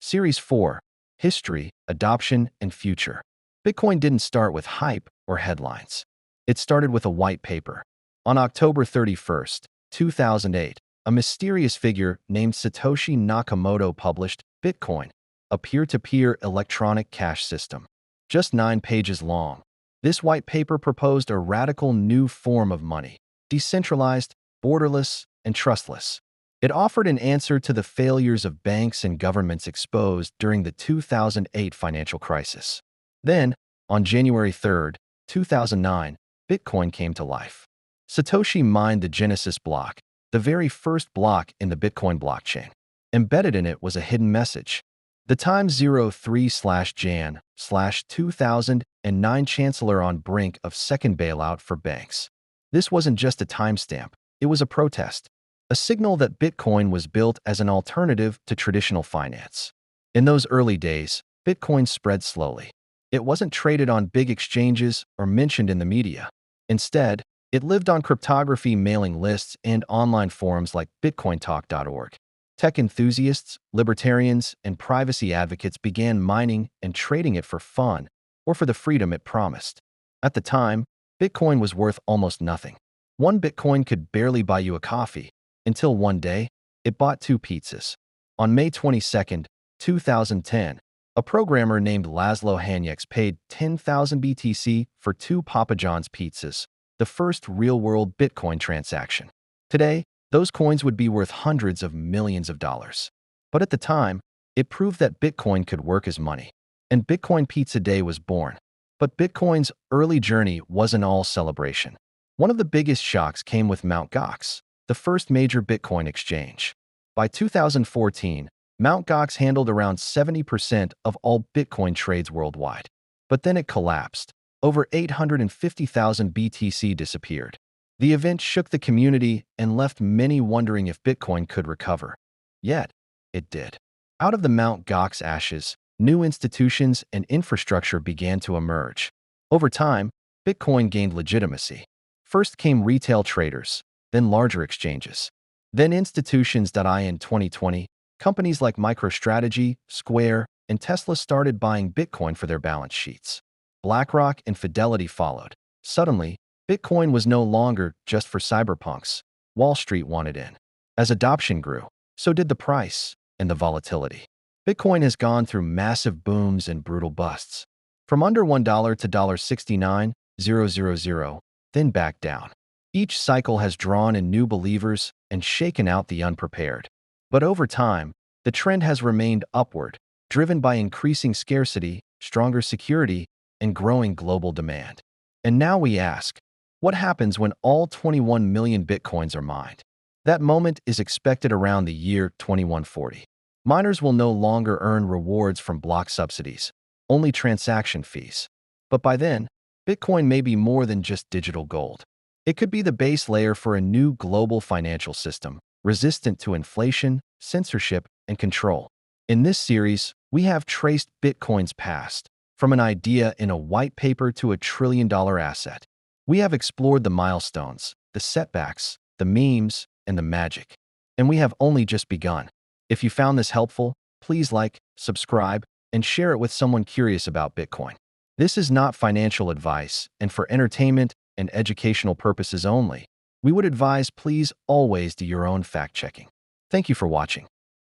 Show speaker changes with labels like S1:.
S1: Series 4, History, Adoption, and Future. Bitcoin didn't start with hype or headlines. It started with a white paper. On October 31st, 2008, a mysterious figure named Satoshi Nakamoto published Bitcoin, a peer-to-peer electronic cash system. Just 9 pages long, this white paper proposed a radical new form of money, decentralized, borderless, and trustless. It offered an answer to the failures of banks and governments exposed during the 2008 financial crisis. Then, on January 3rd, 2009, Bitcoin came to life. Satoshi mined the Genesis block, the very first block in the Bitcoin blockchain. Embedded in it was a hidden message. The time 03/Jan/2009 Chancellor on brink of second bailout for banks. This wasn't just a timestamp, it was a protest. A signal that Bitcoin was built as an alternative to traditional finance. In those early days, Bitcoin spread slowly. It wasn't traded on big exchanges or mentioned in the media. Instead, it lived on cryptography mailing lists and online forums like bitcointalk.org. Tech enthusiasts, libertarians, and privacy advocates began mining and trading it for fun or for the freedom it promised. At the time, Bitcoin was worth almost nothing. 1 Bitcoin could barely buy you a coffee, until one day, it bought 2 pizzas. On May 22nd, 2010, a programmer named Laszlo Hanyecz paid 10,000 BTC for 2 Papa John's pizzas, the first real-world Bitcoin transaction. Today, those coins would be worth hundreds of millions of dollars. But at the time, it proved that Bitcoin could work as money. And Bitcoin Pizza Day was born. But Bitcoin's early journey wasn't all celebration. One of the biggest shocks came with Mt. Gox, the first major Bitcoin exchange. By 2014, Mt. Gox handled around 70% of all Bitcoin trades worldwide. But then it collapsed. Over 850,000 BTC disappeared. The event shook the community and left many wondering if Bitcoin could recover. Yet, it did. Out of the Mt. Gox ashes, new institutions and infrastructure began to emerge. Over time, Bitcoin gained legitimacy. First came retail traders, then larger exchanges. Then institutions. In 2020, companies like MicroStrategy, Square, and Tesla started buying Bitcoin for their balance sheets. BlackRock and Fidelity followed. Suddenly, Bitcoin was no longer just for cyberpunks. Wall Street wanted in. As adoption grew, so did the price and the volatility. Bitcoin has gone through massive booms and brutal busts. From under $1 to $69,000, then back down. Each cycle has drawn in new believers and shaken out the unprepared. But over time, the trend has remained upward, driven by increasing scarcity, stronger security, and growing global demand. And now we ask, what happens when all 21 million Bitcoins are mined? That moment is expected around the year 2140. Miners will no longer earn rewards from block subsidies, only transaction fees. But by then, Bitcoin may be more than just digital gold. It could be the base layer for a new global financial system, resistant to inflation, censorship, and control. In this series, we have traced Bitcoin's past, from an idea in a white paper to a trillion-dollar asset. We have explored the milestones, the setbacks, the memes, and the magic. And we have only just begun. If you found this helpful, please like, subscribe, and share it with someone curious about Bitcoin. This is not financial advice, and for entertainment and educational purposes only. We would advise please always do your own fact-checking. Thank you for watching.